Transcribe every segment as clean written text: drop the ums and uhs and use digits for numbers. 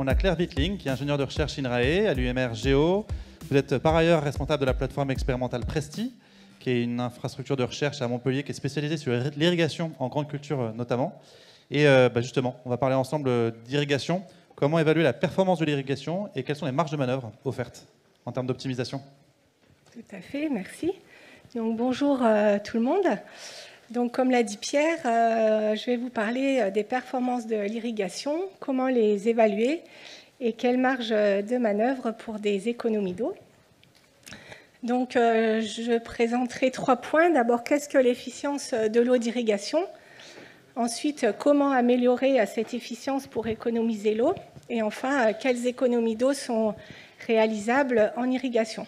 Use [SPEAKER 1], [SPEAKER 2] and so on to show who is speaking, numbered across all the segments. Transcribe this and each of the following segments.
[SPEAKER 1] a Claire Wittling, qui est ingénieure de recherche INRAE à l'UMR Géo. Vous êtes par ailleurs responsable de la plateforme expérimentale Presti, qui est une infrastructure de recherche à Montpellier qui est spécialisée sur l'irrigation en grande culture notamment. Et justement, on va parler ensemble d'irrigation. Comment évaluer la performance de l'irrigation et quelles sont les marges de manœuvre offertes en termes d'optimisation?
[SPEAKER 2] Tout à fait, merci. Donc, bonjour tout le monde. Donc, comme l'a dit Pierre, je vais vous parler des performances de l'irrigation, comment les évaluer et quelles marges de manœuvre pour des économies d'eau. Donc, je présenterai 3 points. D'abord, qu'est-ce que l'efficience de l'eau d'irrigation? Ensuite, comment améliorer cette efficience pour économiser l'eau? Et enfin, quelles économies d'eau sont réalisables en irrigation?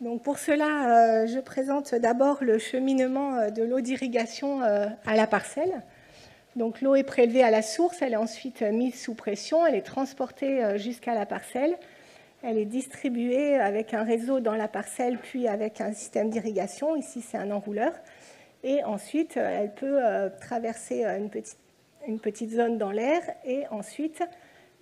[SPEAKER 2] Donc pour cela, je présente d'abord le cheminement de l'eau d'irrigation à la parcelle. Donc l'eau est prélevée à la source, elle est ensuite mise sous pression, elle est transportée jusqu'à la parcelle, elle est distribuée avec un réseau dans la parcelle, puis avec un système d'irrigation, ici c'est un enrouleur, et ensuite elle peut traverser une petite zone dans l'air et ensuite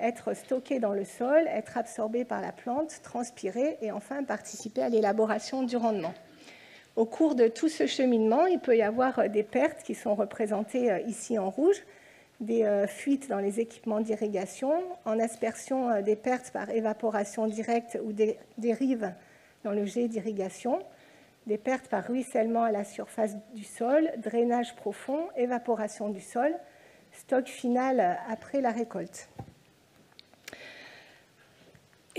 [SPEAKER 2] être stockée dans le sol, être absorbée par la plante, transpirée et enfin participer à l'élaboration du rendement. Au cours de tout ce cheminement, il peut y avoir des pertes qui sont représentées ici en rouge, des fuites dans les équipements d'irrigation, en aspersion des pertes par évaporation directe ou des dérives dans le jet d'irrigation, des pertes par ruissellement à la surface du sol, drainage profond, évaporation du sol, stock final après la récolte.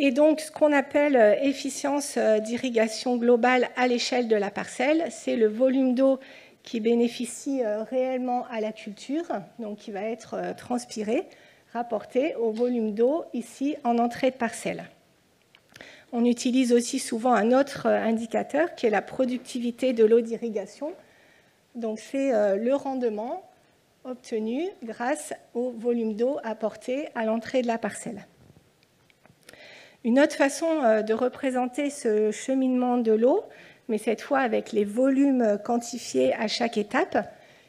[SPEAKER 2] Et donc, ce qu'on appelle efficience d'irrigation globale à l'échelle de la parcelle, c'est le volume d'eau qui bénéficie réellement à la culture, donc qui va être transpiré, rapporté au volume d'eau ici en entrée de parcelle. On utilise aussi souvent un autre indicateur qui est la productivité de l'eau d'irrigation. Donc, c'est le rendement obtenu grâce au volume d'eau apporté à l'entrée de la parcelle. Une autre façon de représenter ce cheminement de l'eau, mais cette fois avec les volumes quantifiés à chaque étape,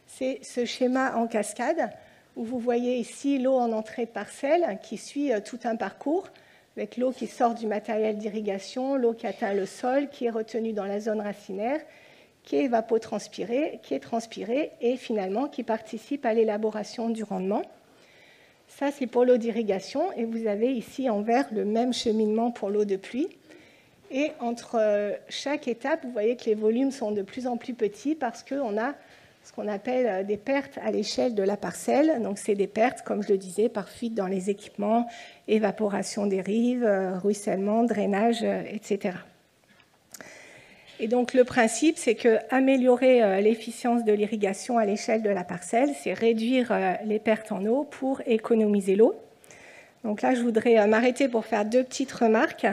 [SPEAKER 2] c'est ce schéma en cascade où vous voyez ici l'eau en entrée de parcelle qui suit tout un parcours avec l'eau qui sort du matériel d'irrigation, l'eau qui atteint le sol, qui est retenue dans la zone racinaire, qui est évapotranspirée, qui est transpirée et finalement qui participe à l'élaboration du rendement. Ça, c'est pour l'eau d'irrigation et vous avez ici en vert le même cheminement pour l'eau de pluie. Et entre chaque étape, vous voyez que les volumes sont de plus en plus petits parce qu'on a ce qu'on appelle des pertes à l'échelle de la parcelle. Donc, c'est des pertes, comme je le disais, par fuite dans les équipements, évaporation des rives, ruissellement, drainage, etc. Et donc, le principe, c'est qu'améliorer l'efficience de l'irrigation à l'échelle de la parcelle, c'est réduire les pertes en eau pour économiser l'eau. Donc là, je voudrais m'arrêter pour faire 2 petites remarques.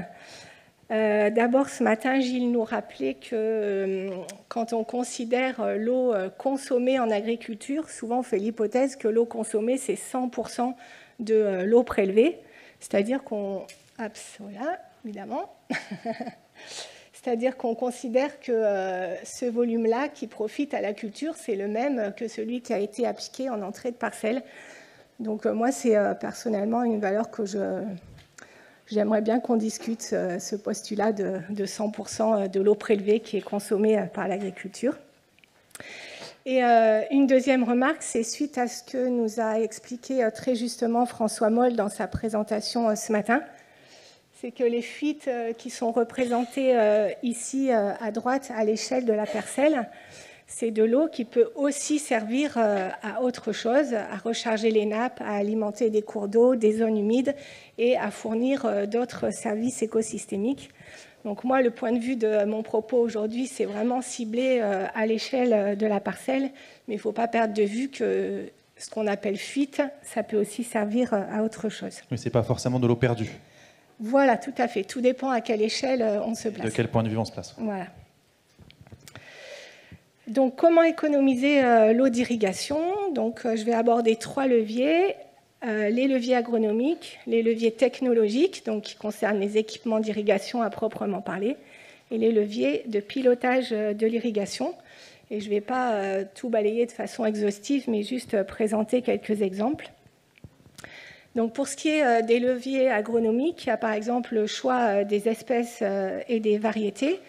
[SPEAKER 2] D'abord, ce matin, Gilles nous rappelait que quand on considère l'eau consommée en agriculture, souvent on fait l'hypothèse que l'eau consommée, c'est 100% de l'eau prélevée, c'est-à-dire qu'on... Voilà, évidemment. C'est-à-dire qu'on considère que ce volume-là qui profite à la culture, c'est le même que celui qui a été appliqué en entrée de parcelle. Donc moi, c'est personnellement une valeur que j'aimerais bien qu'on discute, ce postulat de 100% de l'eau prélevée qui est consommée par l'agriculture. Et une deuxième remarque, c'est suite à ce que nous a expliqué très justement François Moll dans sa présentation ce matin, c'est que les fuites qui sont représentées ici à droite à l'échelle de la parcelle, c'est de l'eau qui peut aussi servir à autre chose, à recharger les nappes, à alimenter des cours d'eau, des zones humides et à fournir d'autres services écosystémiques. Donc moi, le point de vue de mon propos aujourd'hui, c'est vraiment ciblé à l'échelle de la parcelle, mais il ne faut pas perdre de vue que ce qu'on appelle fuite, ça peut aussi servir à autre chose.
[SPEAKER 1] Mais ce n'est pas forcément de l'eau perdue.
[SPEAKER 2] Voilà, tout à fait. Tout dépend à quelle échelle on se place.
[SPEAKER 1] De quel point de vue on se place.
[SPEAKER 2] Voilà. Donc, comment économiser l'eau d'irrigation? Donc, je vais aborder 3 leviers. Les leviers agronomiques, les leviers technologiques, donc qui concernent les équipements d'irrigation à proprement parler, et les leviers de pilotage de l'irrigation. Et je ne vais pas tout balayer de façon exhaustive, mais juste présenter quelques exemples. Donc pour ce qui est des leviers agronomiques, il y a par exemple le choix des espèces et des variétés.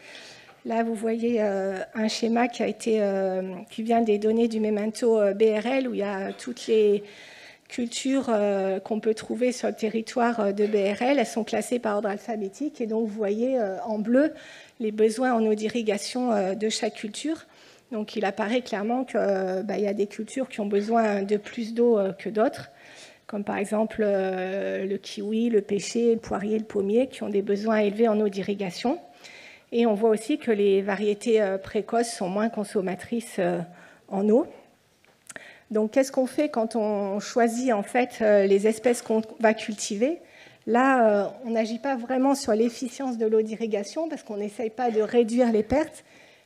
[SPEAKER 2] Là, vous voyez un schéma qui vient des données du Memento BRL, où il y a toutes les cultures qu'on peut trouver sur le territoire de BRL. Elles sont classées par ordre alphabétique, et donc vous voyez en bleu les besoins en eau d'irrigation de chaque culture. Donc il apparaît clairement qu'il y a des cultures qui ont besoin de plus d'eau que d'autres, comme par exemple le kiwi, le pêcher, le poirier, le pommier, qui ont des besoins élevés en eau d'irrigation. Et on voit aussi que les variétés précoces sont moins consommatrices en eau. Donc, qu'est-ce qu'on fait quand on choisit en fait les espèces qu'on va cultiver? Là, on n'agit pas vraiment sur l'efficience de l'eau d'irrigation parce qu'on n'essaye pas de réduire les pertes,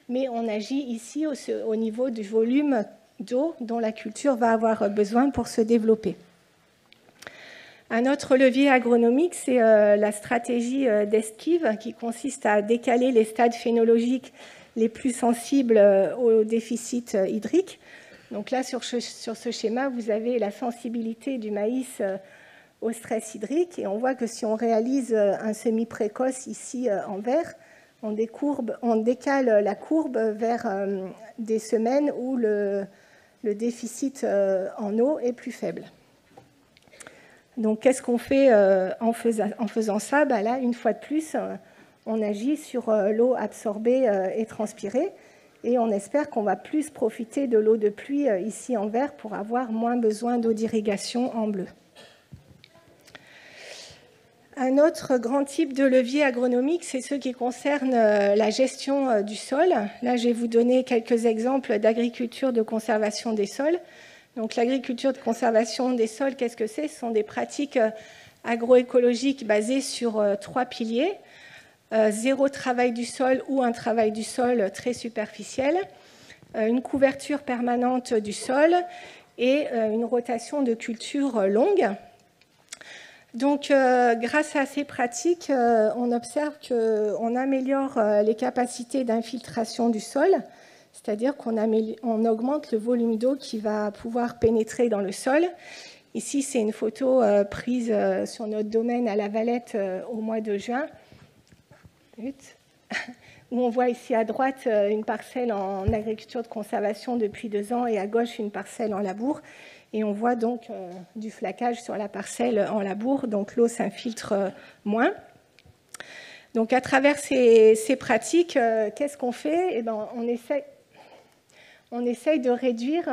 [SPEAKER 2] mais on agit ici au niveau du volume d'eau dont la culture va avoir besoin pour se développer. Un autre levier agronomique, c'est la stratégie d'esquive qui consiste à décaler les stades phénologiques les plus sensibles au déficit hydrique. Donc là, sur ce schéma, vous avez la sensibilité du maïs au stress hydrique. Et on voit que si on réalise un semis précoce ici en vert, on décale la courbe vers des semaines où le déficit en eau est plus faible. Donc, qu'est-ce qu'on fait en faisant ça? Là, une fois de plus, on agit sur l'eau absorbée et transpirée, et on espère qu'on va plus profiter de l'eau de pluie ici en vert pour avoir moins besoin d'eau d'irrigation en bleu. Un autre grand type de levier agronomique, c'est ceux qui concernent la gestion du sol. Là, je vais vous donner quelques exemples d'agriculture de conservation des sols. Donc, l'agriculture de conservation des sols, qu'est-ce que c'est? Ce sont des pratiques agroécologiques basées sur 3 piliers. Zéro travail du sol ou un travail du sol très superficiel, une couverture permanente du sol et une rotation de cultures longue. Donc, grâce à ces pratiques, on observe qu'on améliore les capacités d'infiltration du sol, c'est-à-dire qu'on augmente le volume d'eau qui va pouvoir pénétrer dans le sol. Ici, c'est une photo prise sur notre domaine à La Valette au mois de juin, où on voit ici à droite une parcelle en agriculture de conservation depuis 2 ans et à gauche une parcelle en labour. Et on voit donc du flacage sur la parcelle en labour, donc l'eau s'infiltre moins. Donc à travers ces pratiques, qu'est-ce qu'on fait? On essaye de réduire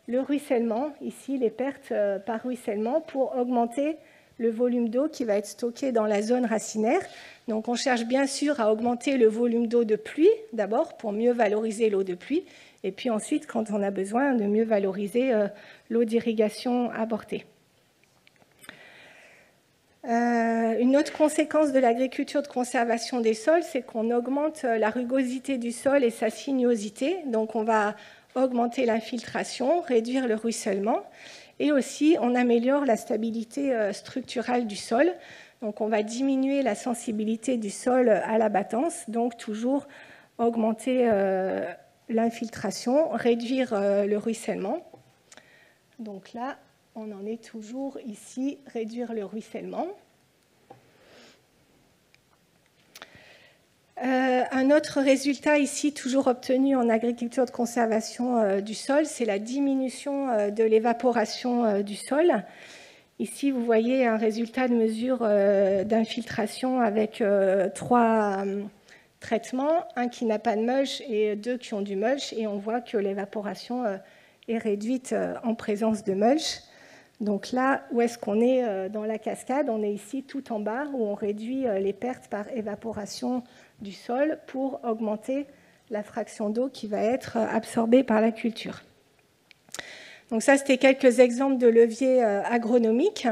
[SPEAKER 2] le ruissellement, ici les pertes par ruissellement, pour augmenter le volume d'eau qui va être stocké dans la zone racinaire. Donc on cherche bien sûr à augmenter le volume d'eau de pluie, d'abord pour mieux valoriser l'eau de pluie, et puis ensuite, quand on a besoin, de mieux valoriser l'eau d'irrigation apportée. Une autre conséquence de l'agriculture de conservation des sols, c'est qu'on augmente la rugosité du sol et sa sinuosité. Donc on va augmenter l'infiltration, réduire le ruissellement, et aussi on améliore la stabilité structurale du sol. Donc on va diminuer la sensibilité du sol à la battance, donc toujours augmenter l'infiltration, réduire le ruissellement. Donc là, on en est toujours ici, réduire le ruissellement. Un autre résultat ici, toujours obtenu en agriculture de conservation du sol, c'est la diminution de l'évaporation du sol. Ici, vous voyez un résultat de mesure d'infiltration avec 3 traitements, un qui n'a pas de mulch et 2 qui ont du mulch, et on voit que l'évaporation est réduite en présence de mulch. Donc là, où est-ce qu'on est dans la cascade? On est ici tout en bas, où on réduit les pertes par évaporation du sol pour augmenter la fraction d'eau qui va être absorbée par la culture. Donc ça, c'était quelques exemples de leviers agronomiques.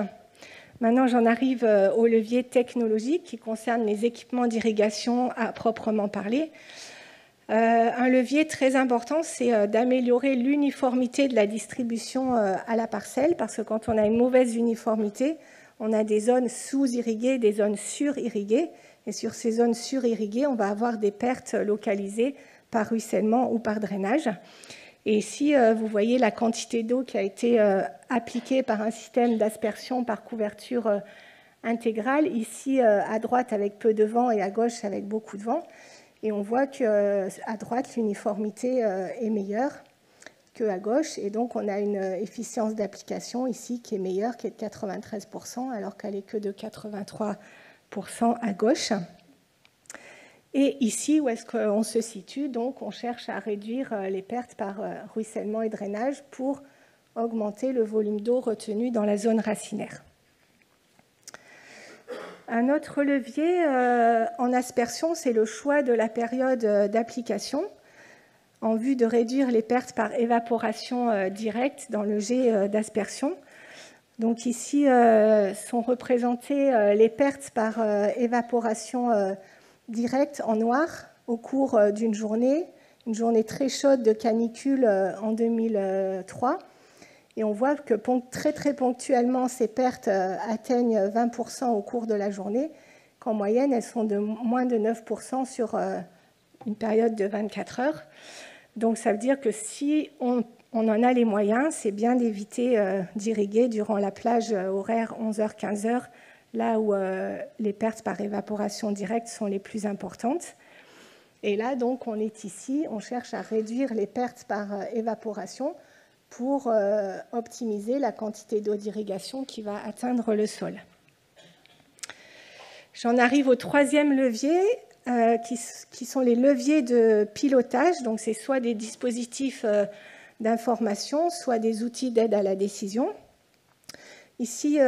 [SPEAKER 2] Maintenant, j'en arrive au levier technologique qui concerne les équipements d'irrigation à proprement parler. Un levier très important, c'est d'améliorer l'uniformité de la distribution à la parcelle, parce que quand on a une mauvaise uniformité, on a des zones sous-irriguées, des zones sur-irriguées, et sur ces zones sur-irriguées, on va avoir des pertes localisées par ruissellement ou par drainage. Et ici, vous voyez la quantité d'eau qui a été appliquée par un système d'aspersion par couverture intégrale. Ici, à droite, avec peu de vent et à gauche, avec beaucoup de vent. Et on voit qu'à droite, l'uniformité est meilleure qu'à gauche. Et donc, on a une efficience d'application ici qui est meilleure, qui est de 93%, alors qu'elle n'est que de 83% à gauche. Et ici, où est-ce qu'on se situe? Donc, on cherche à réduire les pertes par ruissellement et drainage pour augmenter le volume d'eau retenu dans la zone racinaire. Un autre levier en aspersion, c'est le choix de la période d'application en vue de réduire les pertes par évaporation directe dans le jet d'aspersion. Donc ici sont représentées les pertes par évaporation directe en noir au cours d'une journée, une journée très chaude de canicule en 2003. Et on voit que très ponctuellement, ces pertes atteignent 20% au cours de la journée, qu'en moyenne, elles sont de moins de 9% sur une période de 24 heures. Donc ça veut dire que si on en a les moyens, c'est bien d'éviter d'irriguer durant la plage horaire 11h-15h, là où les pertes par évaporation directe sont les plus importantes. Et là, donc, on est ici, on cherche à réduire les pertes par évaporation pour optimiser la quantité d'eau d'irrigation qui va atteindre le sol. J'en arrive au troisième levier, qui sont les leviers de pilotage. Donc, c'est soit des dispositifs d'information, soit des outils d'aide à la décision. Ici,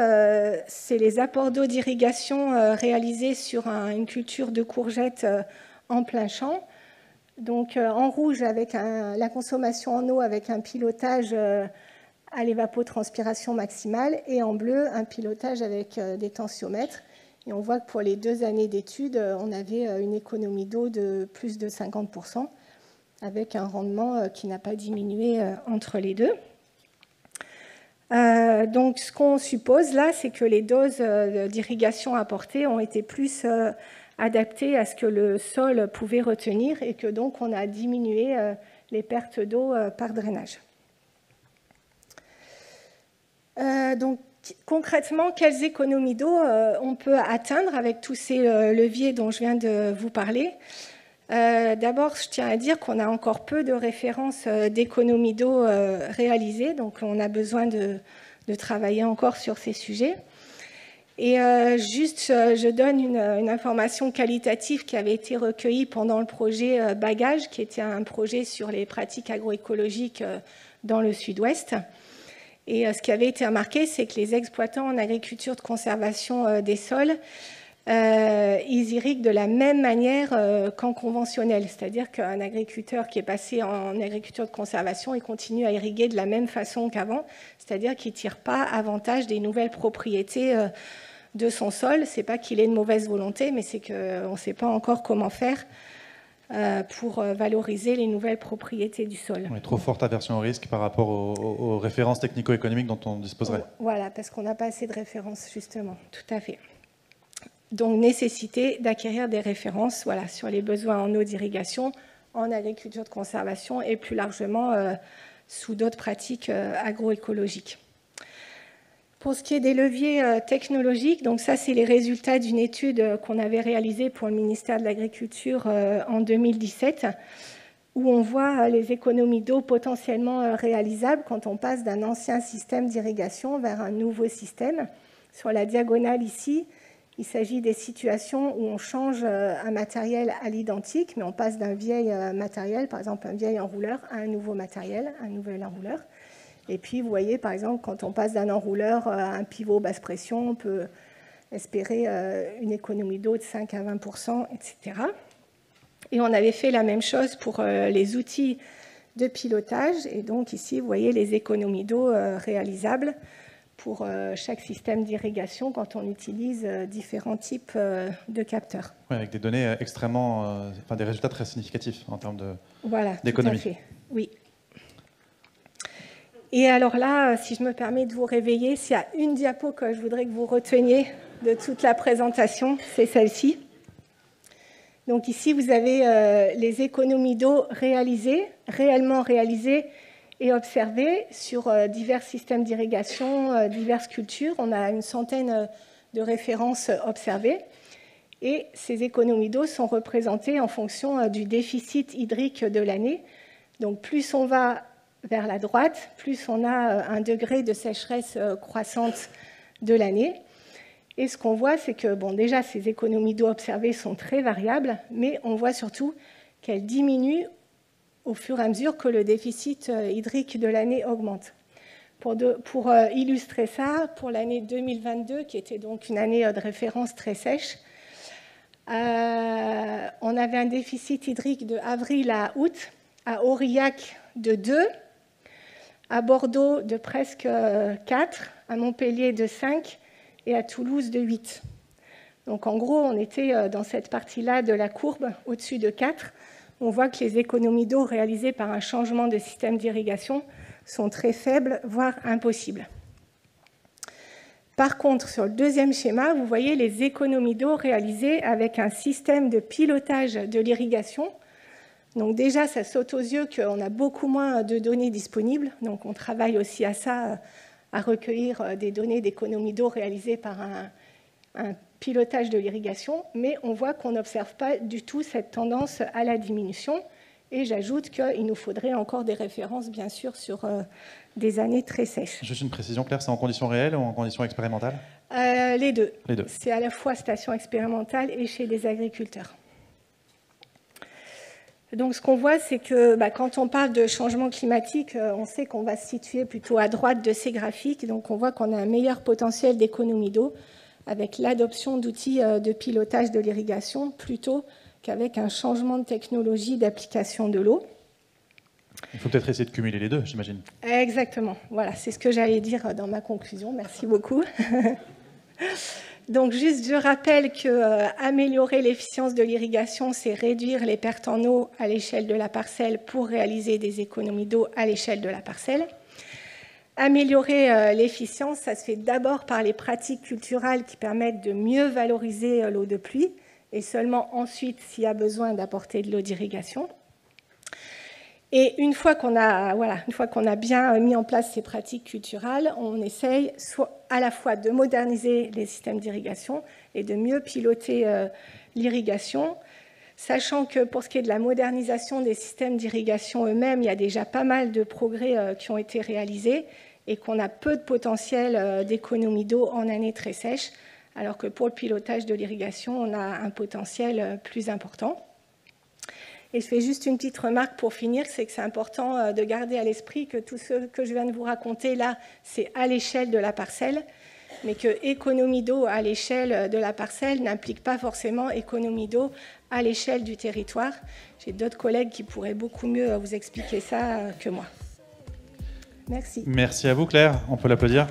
[SPEAKER 2] c'est les apports d'eau d'irrigation réalisés sur une culture de courgettes en plein champ. Donc, en rouge, avec la consommation en eau avec un pilotage à l'évapotranspiration maximale, et en bleu, un pilotage avec des tensiomètres. Et on voit que pour les 2 années d'études, on avait une économie d'eau de plus de 50%, avec un rendement qui n'a pas diminué entre les deux. Donc, ce qu'on suppose là, c'est que les doses d'irrigation apportées ont été plus adaptées à ce que le sol pouvait retenir et que donc on a diminué les pertes d'eau par drainage. Donc, concrètement, quelles économies d'eau on peut atteindre avec tous ces leviers dont je viens de vous parler? D'abord, je tiens à dire qu'on a encore peu de références d'économies d'eau réalisées, donc on a besoin de travailler encore sur ces sujets. Et je donne une information qualitative qui avait été recueillie pendant le projet Bagage, qui était un projet sur les pratiques agroécologiques dans le sud-ouest. Et ce qui avait été remarqué, c'est que les exploitants en agriculture de conservation des sols, ils irriguent de la même manière qu'en conventionnel. C'est-à-dire qu'un agriculteur qui est passé en agriculture de conservation, il continue à irriguer de la même façon qu'avant. C'est-à-dire qu'il ne tire pas avantage des nouvelles propriétés de son sol. Ce n'est pas qu'il ait de mauvaise volonté, mais c'est qu'on ne sait pas encore comment faire pour valoriser les nouvelles propriétés du sol.
[SPEAKER 1] Oui, trop forte aversion au risque par rapport aux références technico-économiques dont on disposerait.
[SPEAKER 2] Voilà, parce qu'on n'a pas assez de références, justement. Tout à fait. Donc, nécessité d'acquérir des références sur les besoins en eau d'irrigation, en agriculture de conservation et plus largement sous d'autres pratiques agroécologiques. Pour ce qui est des leviers technologiques, donc ça, c'est les résultats d'une étude qu'on avait réalisée pour le ministère de l'Agriculture en 2017, où on voit les économies d'eau potentiellement réalisables quand on passe d'un ancien système d'irrigation vers un nouveau système. Sur la diagonale ici, il s'agit des situations où on change un matériel à l'identique, mais on passe d'un vieil matériel, par exemple un vieil enrouleur, à un nouveau matériel, un nouvel enrouleur. Et puis, vous voyez, par exemple, quand on passe d'un enrouleur à un pivot basse pression, on peut espérer une économie d'eau de 5 à 20%, etc. Et on avait fait la même chose pour les outils de pilotage. Et donc, ici, vous voyez les économies d'eau réalisables pour chaque système d'irrigation quand on utilise différents types de capteurs.
[SPEAKER 1] Oui, avec des données extrêmement, des résultats très significatifs en termes d'économie.
[SPEAKER 2] Tout à fait, oui. Et alors là, si je me permets de vous réveiller, s'il y a une diapo que je voudrais que vous reteniez de toute la présentation, c'est celle-ci. Donc ici, vous avez les économies d'eau réellement réalisées est observé sur divers systèmes d'irrigation, diverses cultures. On a une centaine de références observées. Et ces économies d'eau sont représentées en fonction du déficit hydrique de l'année. Donc plus on va vers la droite, plus on a un degré de sécheresse croissante de l'année. Et ce qu'on voit, c'est que déjà, ces économies d'eau observées sont très variables, mais on voit surtout qu'elles diminuent au fur et à mesure que le déficit hydrique de l'année augmente. Pour illustrer ça, pour l'année 2022, qui était donc une année de référence très sèche, on avait un déficit hydrique de avril à août, à Aurillac de 2, à Bordeaux de presque 4, à Montpellier de 5 et à Toulouse de 8. Donc en gros, on était dans cette partie-là de la courbe au-dessus de 4. On voit que les économies d'eau réalisées par un changement de système d'irrigation sont très faibles, voire impossibles. Par contre, sur le deuxième schéma, vous voyez les économies d'eau réalisées avec un système de pilotage de l'irrigation. Donc déjà, ça saute aux yeux qu'on a beaucoup moins de données disponibles. Donc on travaille aussi à ça, à recueillir des données d'économies d'eau réalisées par un pilotage de l'irrigation. Mais on voit qu'on n'observe pas du tout cette tendance à la diminution. Et j'ajoute qu'il nous faudrait encore des références, bien sûr, sur des années très sèches.
[SPEAKER 1] Juste une précision, Claire, c'est en conditions réelles ou en conditions expérimentales ?
[SPEAKER 2] Les deux.
[SPEAKER 1] Les deux.
[SPEAKER 2] C'est à la fois station expérimentale et chez les agriculteurs. Donc ce qu'on voit, c'est que quand on parle de changement climatique, on sait qu'on va se situer plutôt à droite de ces graphiques. Donc on voit qu'on a un meilleur potentiel d'économie d'eau avec l'adoption d'outils de pilotage de l'irrigation plutôt qu'avec un changement de technologie d'application de l'eau.
[SPEAKER 1] Il faut peut-être essayer de cumuler les deux, j'imagine.
[SPEAKER 2] Exactement. Voilà, c'est ce que j'allais dire dans ma conclusion. Merci beaucoup. Donc, juste, je rappelle qu'améliorer l'efficience de l'irrigation, c'est réduire les pertes en eau à l'échelle de la parcelle pour réaliser des économies d'eau à l'échelle de la parcelle. Améliorer l'efficience, ça se fait d'abord par les pratiques culturales qui permettent de mieux valoriser l'eau de pluie et seulement ensuite s'il y a besoin d'apporter de l'eau d'irrigation. Et une fois qu'on a bien mis en place ces pratiques culturales, on essaye à la fois de moderniser les systèmes d'irrigation et de mieux piloter l'irrigation, sachant que pour ce qui est de la modernisation des systèmes d'irrigation eux-mêmes, il y a déjà pas mal de progrès qui ont été réalisés et qu'on a peu de potentiel d'économie d'eau en année très sèche, alors que pour le pilotage de l'irrigation, on a un potentiel plus important. Et je fais juste une petite remarque pour finir, c'est que c'est important de garder à l'esprit que tout ce que je viens de vous raconter là, c'est à l'échelle de la parcelle, mais que économie d'eau à l'échelle de la parcelle n'implique pas forcément économie d'eau à l'échelle du territoire. J'ai d'autres collègues qui pourraient beaucoup mieux vous expliquer ça que moi. Merci.
[SPEAKER 1] Merci à vous, Claire. On peut l'applaudir.